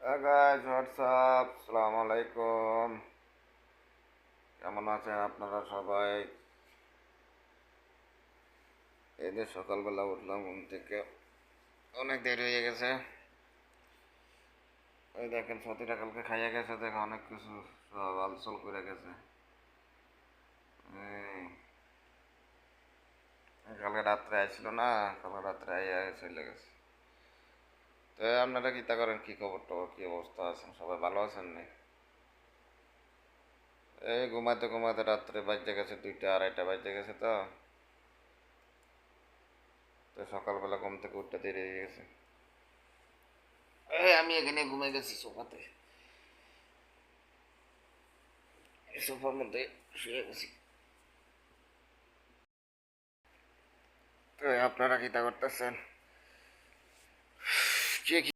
Hey guys, what's up? Assalamu alaikum. কেমন আছেন আপনারা সবাই? এই যে সকালবেলা উঠলাম ঘুম থেকে, অনেক দেরি হয়ে গেছে। ওই দেখেন সতীরা কালকে খাইয়া গেছে, দেখে অনেক কিছু সব আলসল করে গেছে। কালকে রাত্রে আইছিল না, কালকে রাত্রে আইয়া চলে গেছে। তো আপনারা কি তা করেন? কি খবর টবর, কি অবস্থা আছেন? সবাই ভালো আছেন নি? এই ঘুমাতে ঘুমাতে রাত্রে বাজে গেছে 2টা 2:30 বাজে গেছে। তো তো সকালবেলা ঘুম থেকে উঠতে দেরি হয়ে গেছে। এই আমি এখানে ঘুমিয়ে গেছি সোফাতে, সোফার মধ্যে শুয়ে গেছি। তো আপনারা কি তা করতেছেন? কে